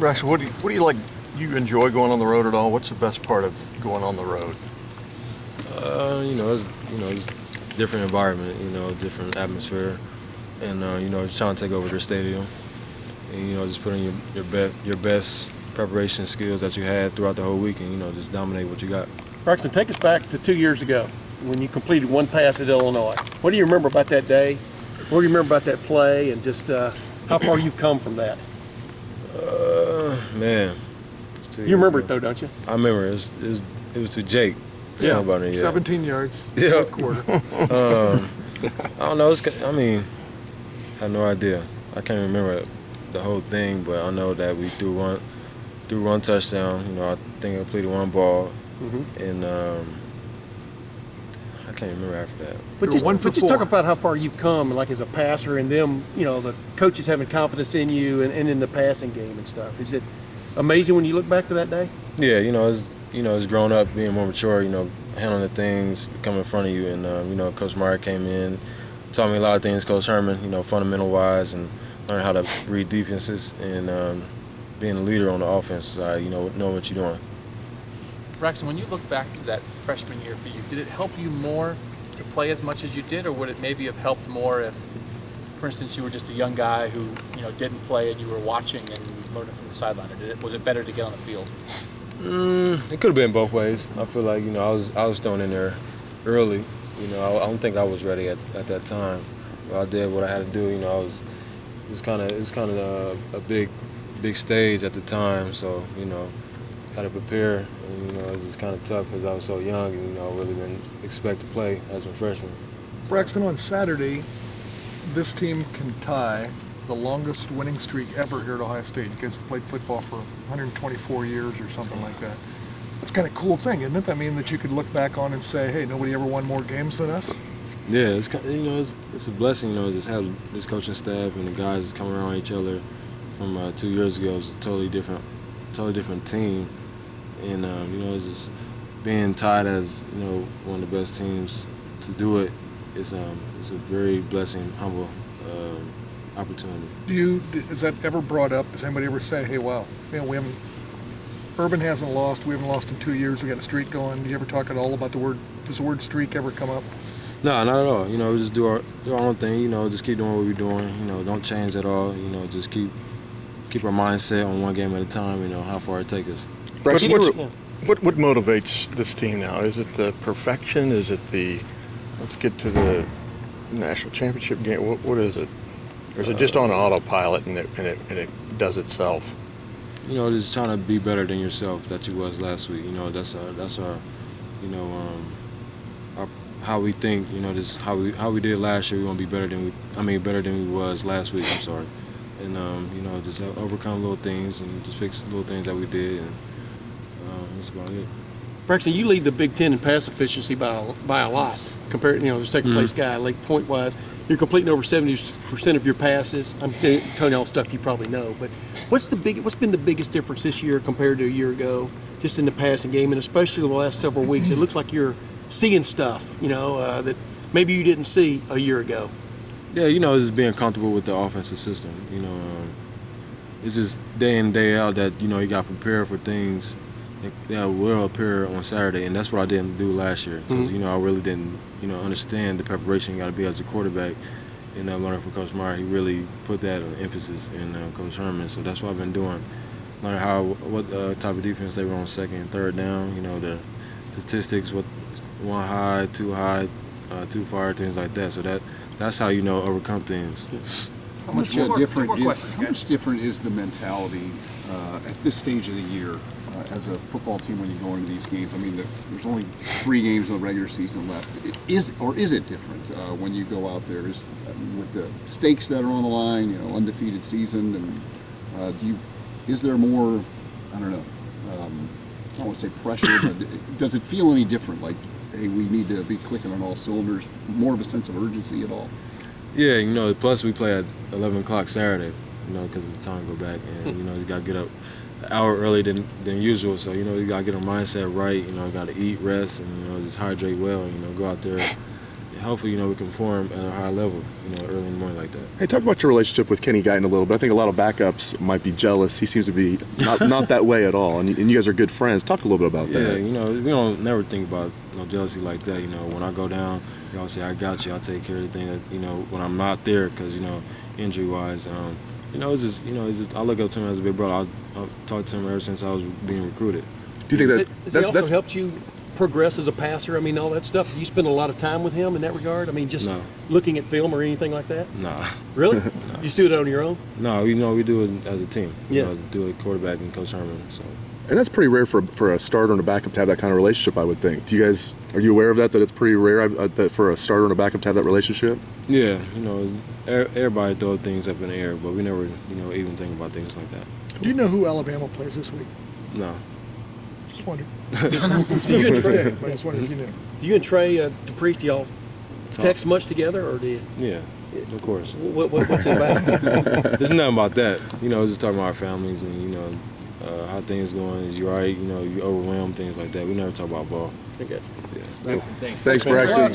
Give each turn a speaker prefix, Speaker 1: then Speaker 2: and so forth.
Speaker 1: Braxton, what do you like? You enjoy going on the road at all? What's the best part of going on the road?
Speaker 2: It's different environment, different atmosphere, and just trying to take over their stadium, and just put in your best preparation skills that you had throughout the whole week, and just dominate what you got.
Speaker 3: Braxton, take us back to 2 years ago when you completed one pass at Illinois. What do you remember about that day? What do you remember about that play, and just how far you've come from that?
Speaker 2: Man,
Speaker 3: you remember it though, don't you?
Speaker 2: I remember it was to Jake.
Speaker 4: Yeah,
Speaker 2: About it,
Speaker 4: 17 yards,
Speaker 2: yeah.
Speaker 4: fourth quarter.
Speaker 2: I don't know. I have no idea. I can't remember the whole thing, but I know that we threw one touchdown. I think I completed one ball, and I can't remember after that.
Speaker 3: But just talk about how far you've come, like as a passer, and them, the coaches having confidence in you and in the passing game and stuff. Is it amazing when you look back to that day?
Speaker 2: Yeah, it's grown up, being more mature, handling the things come in front of you. And, Coach Meyer came in, taught me a lot of things, Coach Herman, fundamental-wise, and learning how to read defenses and being a leader on the offense side, know what you're doing.
Speaker 5: Braxton, when you look back to that freshman year for you, did it help you more to play as much as you did, or would it maybe have helped more if, for instance, you were just a young guy who, didn't play and you were watching and learning from the sideline? Or was it better to get on the field?
Speaker 2: It could have been both ways. I feel like I was thrown in there early. I don't think I was ready at that time. But I did what I had to do. It was kind of a big stage at the time. So had to prepare. And, it was just kind of tough because I was so young and I really didn't expect to play as a freshman. So.
Speaker 4: Braxton, on Saturday, this team can tie the longest winning streak ever here at Ohio State. You guys have played football for 124 years or something like that. That's kind of a cool thing, isn't it? I mean, that you could look back on and say, hey, nobody ever won more games than us?
Speaker 2: Yeah, it's a blessing, just have this coaching staff and the guys coming around each other from 2 years ago. It was a totally different team. And, it's just being tied as, one of the best teams to do it. It's a very blessing, humble opportunity.
Speaker 4: Is that ever brought up? Does anybody ever say, hey, wow, Urban hasn't lost. We haven't lost in 2 years. We got a streak going. Do you ever talk at all about does the word streak ever come up?
Speaker 2: No, not at all. We just do our own thing. Just keep doing what we're doing. Don't change at all. Just keep our mindset on one game at a time. How far it takes us.
Speaker 1: Braxton, what motivates this team now? Is it the perfection? Is it let's get to the national championship game? What is it? Or is it just on autopilot and it does itself?
Speaker 2: Just trying to be better than yourself that you was last week. That's our how we think. Just how we did last year. We want to be better than we was last week. I'm sorry, and just overcome little things and just fix little things that we did, and that's about it.
Speaker 3: Braxton, you lead the Big Ten in pass efficiency by a lot compared, the second place guy. Like point wise, you're completing over 70% of your passes. I'm telling you all stuff you probably know, but what's been the biggest difference this year compared to a year ago, just in the passing game, and especially the last several weeks? It looks like you're seeing stuff, that maybe you didn't see a year ago.
Speaker 2: Yeah, it's just being comfortable with the offensive system. It's just day in, day out that, you got to prepare for things that will appear on Saturday, and that's what I didn't do last year because, I really didn't, understand the preparation you got to be as a quarterback. And learning from Coach Meyer, he really put that emphasis in Coach Herman. So that's what I've been doing, learning what type of defense they were on second and third down, the statistics, what one high, too far, things like that. So that's how overcome things.
Speaker 6: How much different is the mentality at this stage of the year as a football team when you go into these games? I mean, there's only 3 games in the regular season left. Is it different when you go out there? With the stakes that are on the line, undefeated season, and is there more? I don't know. I don't want to say pressure, but does it feel any different? Like, hey, we need to be clicking on all cylinders. More of a sense of urgency at all?
Speaker 2: Yeah, plus we play at 11 o'clock Saturday, because of the time go back, and you got to get up an hour earlier than usual. So you got to get our mindset right. Got to eat, rest, and just hydrate well. Go out there hopefully, we can perform at a high level, early in the morning like that.
Speaker 7: Hey, talk about your relationship with Kenny Guiton a little bit. I think a lot of backups might be jealous. He seems to be not that way at all, and you guys are good friends. Talk a little bit about that.
Speaker 2: Yeah, we don't never think about jealousy like that. When I go down, you always say, I got you, I'll take care of everything that, when I'm not there, because, injury-wise, it's just, I look up to him as a big brother. I've talked to him ever since I was being recruited.
Speaker 7: Do you think
Speaker 3: Has he also helped you progress as a passer? I mean, all that stuff. You spend a lot of time with him in that regard? I mean, just
Speaker 2: No.
Speaker 3: looking at film or anything like that?
Speaker 2: Nah.
Speaker 3: Really? You just do it on your own?
Speaker 2: No, we do it as a team.
Speaker 3: Yeah.
Speaker 2: Do it quarterback and Coach Herman. So.
Speaker 7: And that's pretty rare for a starter and a backup to have that kind of relationship, I would think. Are you aware of that it's pretty rare that for a starter and a backup to have that relationship?
Speaker 2: Yeah, everybody throw things up in the air, but we never, even think about things like that.
Speaker 4: Do you know who Alabama plays this week?
Speaker 2: No.
Speaker 4: Just wondered. You and Trey, but I just wondered if you knew.
Speaker 3: Do you and Trey DePriest, y'all text much together, or do you?
Speaker 2: Yeah, of course.
Speaker 3: What's it about?
Speaker 2: There's nothing about that. Just talking about our families and, how things going. Is you all right? You overwhelmed, things like that. We never talk about ball.
Speaker 3: I guess.
Speaker 2: Yeah.
Speaker 7: Thanks, Braxton.